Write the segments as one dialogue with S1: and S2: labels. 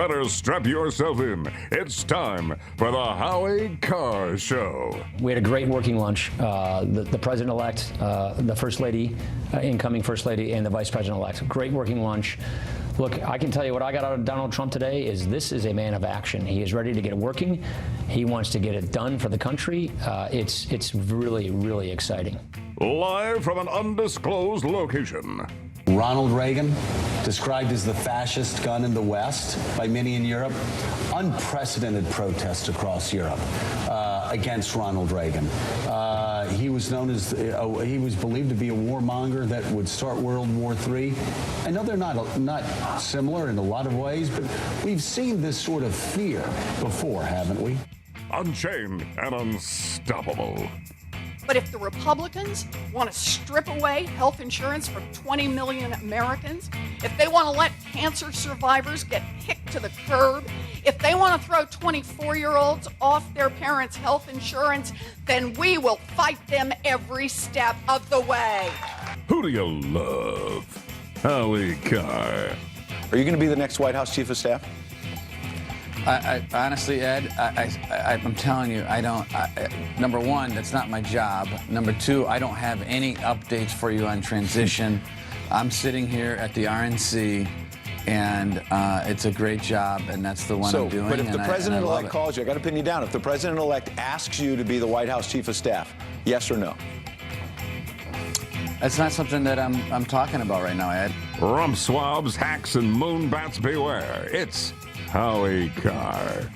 S1: better strap yourself in. It's time for the Howie Carr Show.
S2: We had a great working lunch. The president-elect, the first lady, incoming first lady, and the vice president-elect. Great working lunch. Look, I can tell you what I got out of Donald Trump today is this is a man of action. He is ready to get it working. He wants to get it done for the country. It's really, really exciting.
S1: Live from an undisclosed location.
S3: Ronald Reagan, described as the fascist gun in the West by many in Europe. Unprecedented protests across Europe against Ronald Reagan. He was known as, he was believed to be a warmonger that would start World War III. I know they're not similar in a lot of ways, but we've seen this sort of fear before, haven't we?
S1: Unchained and unstoppable.
S4: But if the Republicans want to strip away health insurance from 20 million Americans, if they want to let cancer survivors get kicked to the curb, if they want to throw 24-year-olds off their parents' health insurance, then we will fight them every step of the way.
S1: Who do you love? Howie Carr.
S5: Are you going to be the next White House Chief of Staff?
S6: I honestly, Ed, I'm telling you, I don't. Number one, that's not my job. Number two, I don't have any updates for you on transition. I'm sitting here at the RNC, and it's a great job, and that's the one I'm doing.
S5: But if the president-elect calls you, I got to pin you down. If the president-elect asks you to be the White House Chief of Staff, yes or no?
S6: That's not something that I'm talking about right now, Ed.
S1: RUMP, SWABS, hacks, and moonbats beware. It's Howie Carr.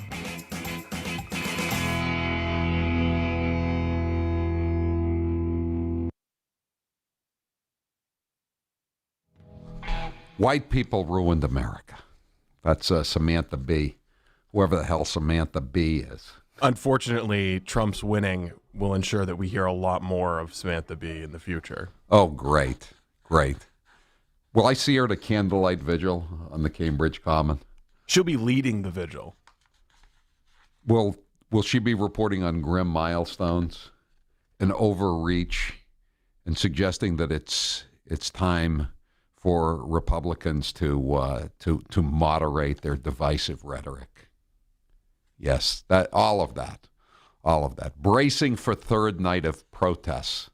S7: White people ruined America. That's Samantha Bee, whoever the hell Samantha Bee is.
S8: Unfortunately, Trump's winning will ensure that we hear a lot more of Samantha Bee in the future.
S7: Oh, great, great. Will I see her at a candlelight vigil on the Cambridge Common?
S8: She'll be leading the vigil.
S7: Will she be reporting on grim milestones and overreach and suggesting that it's time for Republicans to moderate their divisive rhetoric? Yes, all of that. Bracing for third night of protests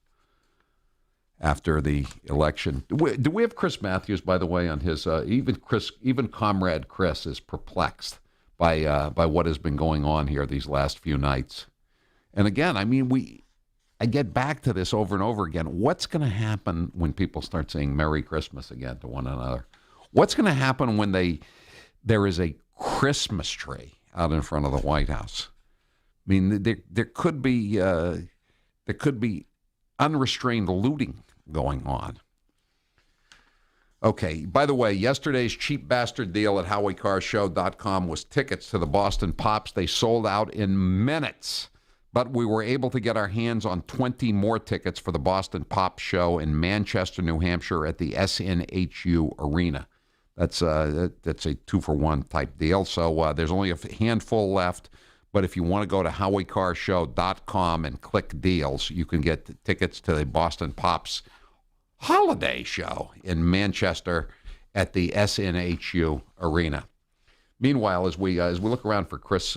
S7: after the election. Do we have Chris Matthews, by the way, on his? Even Comrade Chris is perplexed by what has been going on here these last few nights. And again, I mean, I get back to this over and over again. What's going to happen when people start saying Merry Christmas again to one another? What's going to happen when there is a Christmas tree out in front of the White House? I mean, there could be unrestrained looting going on. Okay, by the way, yesterday's cheap bastard deal at HowieCarShow.com was tickets to the Boston Pops. They sold out in minutes, but we were able to get our hands on 20 more tickets for the Boston Pop show in Manchester, New Hampshire at the SNHU Arena. That's a 2-for-1 type deal, so there's only a handful left. But if you want to go to HowieCarShow.com and click deals, you can get tickets to the Boston Pops holiday show in Manchester at the SNHU Arena. Meanwhile, as we look around for Chris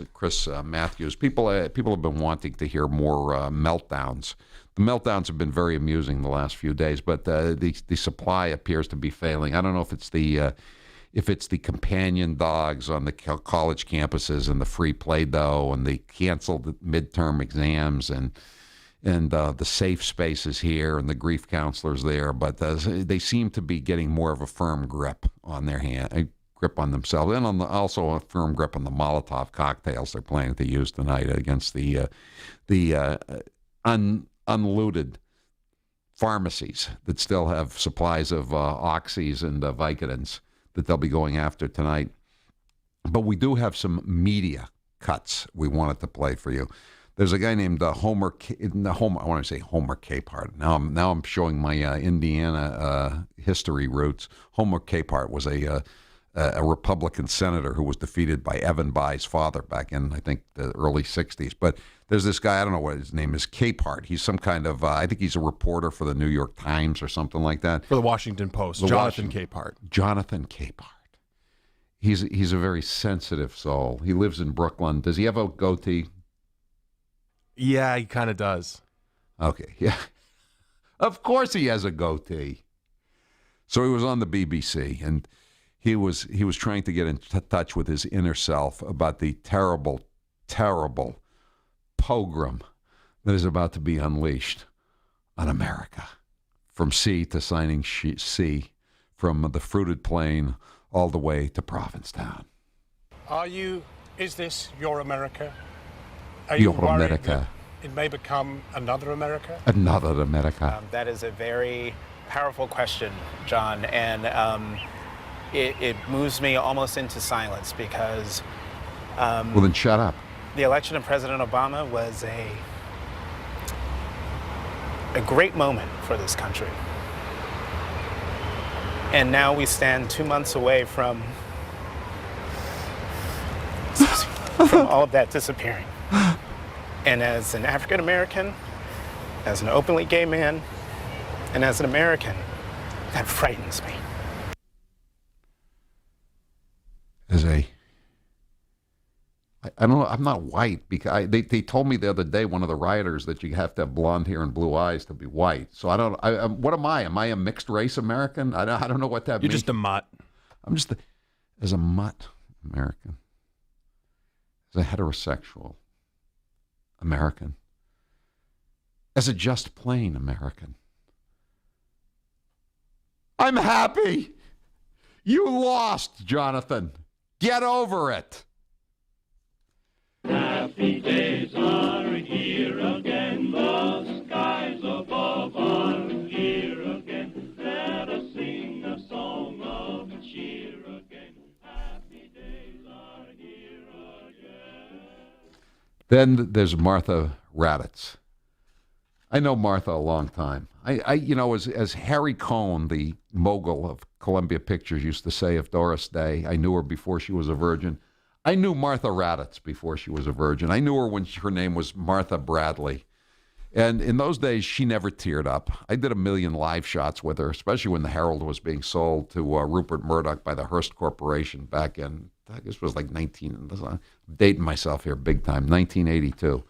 S7: Matthews, people have been wanting to hear more meltdowns. The meltdowns have been very amusing the last few days, but the supply appears to be failing. I don't know if it's the companion dogs on the college campuses and the free Play-Doh and the canceled midterm exams and the safe spaces here and the grief counselors there, but they seem to be getting more of a firm grip on their grip on themselves, and also a firm grip on the Molotov cocktails they're planning to use tonight against the unlooted pharmacies that still have supplies of oxys and Vicodins that they'll be going after tonight. But we do have some media cuts we wanted to play for you. There's a guy named Homer Capehart. Now I'm showing my Indiana history roots. Homer Capehart was a Republican senator who was defeated by Evan Bayh's father back in, I think, the early 60s. But there's this guy, I don't know what his name is, Capehart. He's some kind of, I think he's a reporter for the New York Times or something like that.
S8: For the Washington Post, Jonathan Capehart.
S7: Jonathan Capehart. He's a very sensitive soul. He lives in Brooklyn. Does he have a goatee?
S8: Yeah, he kind of does.
S7: Okay, yeah. Of course he has a goatee. So he was on the BBC, and he was trying to get in touch with his inner self about the terrible, terrible pogrom that is about to be unleashed on America, from sea to shining sea, from the fruited plain all the way to Provincetown.
S9: Is this your America? Are
S7: Your
S9: you worried
S7: America.
S9: that it may become another America?
S7: Another America.
S10: That is a very powerful question, John, and it moves me almost into silence because
S7: Well, then shut up.
S10: the election of President Obama was a great moment for this country. And now we stand 2 months away from all of that disappearing. And as an African American, as an openly gay man, and as an American, that frightens me.
S7: I don't know. I'm not white because they told me the other day, one of the rioters, that you have to have blonde hair and blue eyes to be white. So I don't. What am I? Am I a mixed race American? I don't know what that means.
S8: You're just a mutt.
S7: I'm just as a mutt American, as a heterosexual American, as a just plain American. I'm happy. You lost, Jonathan. Get over it.
S11: Happy days are here again, the skies above are here again. Let us sing a song of cheer again. Happy days are here again.
S7: Then there's Martha Raddatz. I know Martha a long time. As Harry Cohn, the mogul of Columbia Pictures, used to say of Doris Day, I knew her before she was a virgin. I knew Martha Raddatz before she was a virgin. I knew her when her name was Martha Bradley. And in those days, she never teared up. I did 1 million live shots with her, especially when the Herald was being sold to Rupert Murdoch by the Hearst Corporation back in, I guess it was like I'm dating myself here big time, 1982.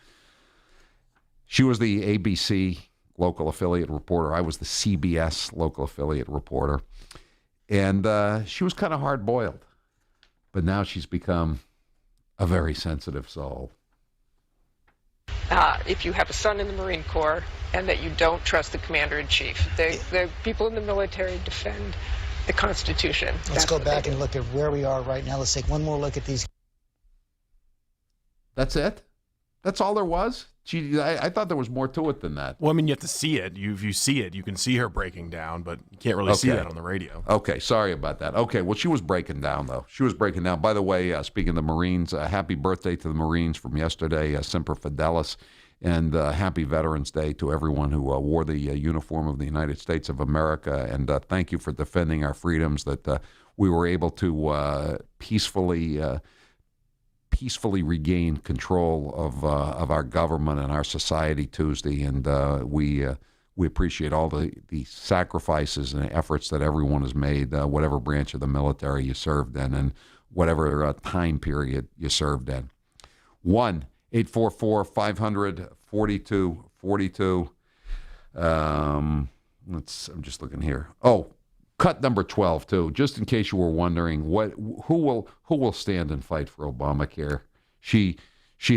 S7: She was the ABC local affiliate reporter. I was the CBS local affiliate reporter. And she was kind of hard-boiled. But now she's become a very sensitive soul.
S12: If you have a son in the Marine Corps and that you don't trust the commander-in-chief, the people in the military defend the Constitution.
S13: Let's go back and look at where we are right now. Let's take one more look at these.
S7: That's it? That's all there was? I thought there was more to it than that.
S8: Well, I mean, you have to see it. If you see it, you can see her breaking down, but you can't really see that on the radio.
S7: Okay, sorry about that. Okay, well, she was breaking down, though. She was breaking down. By the way, speaking of the Marines, happy birthday to the Marines from yesterday, Semper Fidelis, and happy Veterans Day to everyone who wore the uniform of the United States of America, and thank you for defending our freedoms that we were able to peacefully regain control of our government and our society Tuesday, and we appreciate all the sacrifices and efforts that everyone has made, whatever branch of the military you served in and whatever time period you served in. 1-844-500-4242. I'm just looking here. Oh, cut number 12 too, just in case you were wondering who will stand and fight for Obamacare. She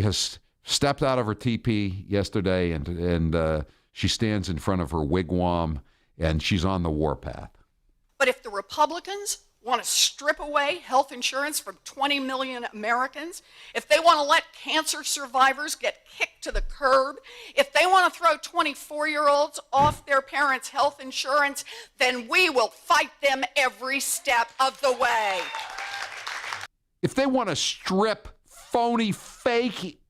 S7: has stepped out of her teepee yesterday and she stands in front of her wigwam and she's on the warpath.
S4: But if the Republicans want to strip away health insurance from 20 million Americans, if they want to let cancer survivors get kicked to the curb, if they want to throw 24-year-olds off their parents' health insurance, then we will fight them every step of the way.
S7: If they want to strip phony, fake,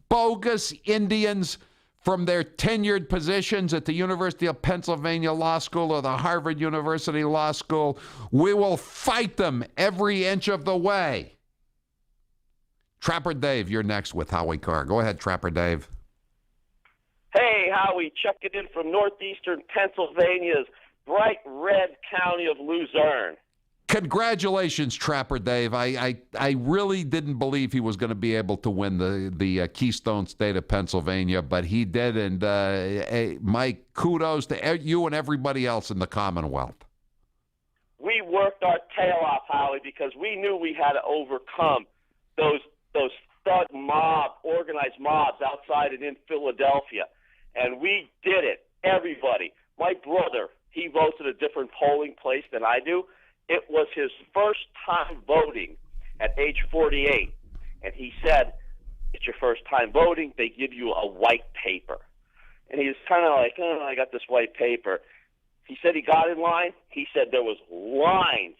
S7: bogus Indians from their tenured positions at the University of Pennsylvania Law School or the Harvard University Law School, we will fight them every inch of the way. Trapper Dave, you're next with Howie Carr. Go ahead, Trapper Dave.
S14: Hey, Howie, checking in from northeastern Pennsylvania's bright red county of Luzerne.
S7: Congratulations, Trapper Dave. I really didn't believe he was going to be able to win the Keystone State of Pennsylvania, but he did. And my kudos to you and everybody else in the Commonwealth.
S14: We worked our tail off, Howie, because we knew we had to overcome those thug organized mobs outside and in Philadelphia. And we did it, everybody. My brother, he votes at a different polling place than I do. It was his first time voting at age 48. And he said, it's your first time voting, they give you a white paper. And he was kind of like, oh, I got this white paper. He said he got in line. He said there was lines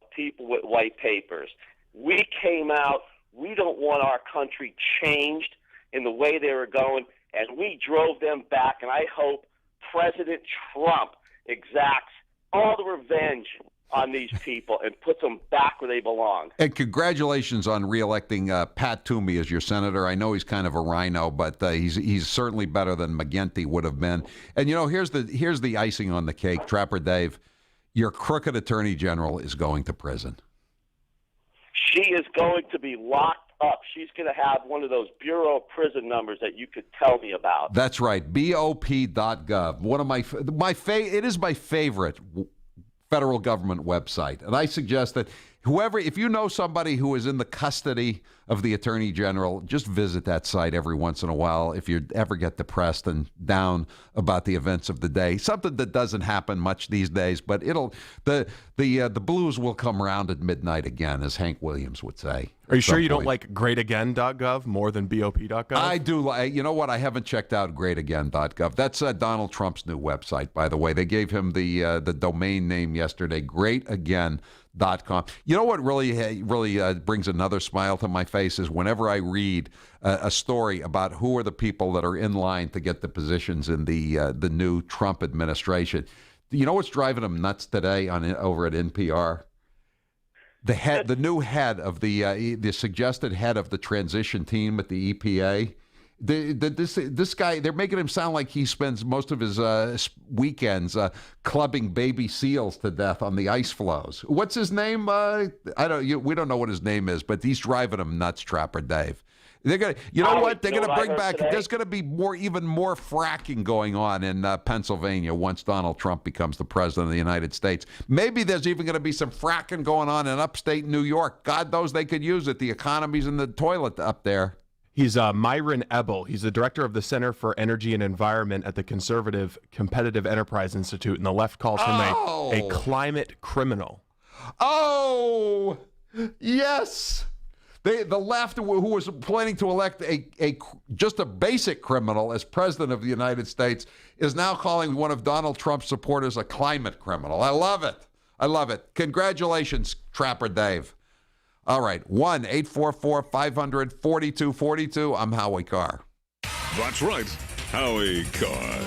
S14: of people with white papers. We came out. We don't want our country changed in the way they were going, and we drove them back. And I hope President Trump exacts all the revenge on these people and puts them back where they belong.
S7: And congratulations on reelecting Pat Toomey as your senator. I know he's kind of a rhino, but he's certainly better than McGinty would have been. And here's the icing on the cake, Trapper Dave. Your crooked attorney general is going to prison.
S14: She is going to be locked up. She's going to have one of those Bureau of Prison numbers that you could tell me about.
S7: That's right, BOP.gov. One of it is my favorite federal government website. And I suggest that if you know somebody who is in the custody of the Attorney General, just visit that site every once in a while if you ever get depressed and down about the events of the day. Something that doesn't happen much these days, but the blues will come around at midnight again, as Hank Williams would say.
S8: Are you sure you don't like greatagain.gov more than BOP.gov?
S7: I do. You know what? I haven't checked out greatagain.gov. That's Donald Trump's new website, by the way. They gave him the domain name yesterday, greatagain.com. You know what really brings another smile to my face is whenever I read a story about who are the people that are in line to get the positions in the new Trump administration. You know what's driving them nuts today over at NPR? The new head of the suggested head of the transition team at the EPA. This guy, they're making him sound like he spends most of his weekends clubbing baby seals to death on the ice floes. What's his name? We don't know what his name is, but he's driving him nuts, Trapper Dave. They're gonna, what? They're gonna bring back. Today? There's gonna be even more fracking going on in Pennsylvania once Donald Trump becomes the president of the United States. Maybe there's even gonna be some fracking going on in upstate New York. God knows they could use it. The economy's in the toilet up there.
S8: He's Myron Ebel. He's the director of the Center for Energy and Environment at the conservative Competitive Enterprise Institute, and the left calls him a climate criminal.
S7: Oh, yes. The left, who was planning to elect just a basic criminal as president of the United States, is now calling one of Donald Trump's supporters a climate criminal. I love it. I love it. Congratulations, Trapper Dave. All right, 1-844-500-4242. I'm Howie Carr.
S1: That's right, Howie Carr.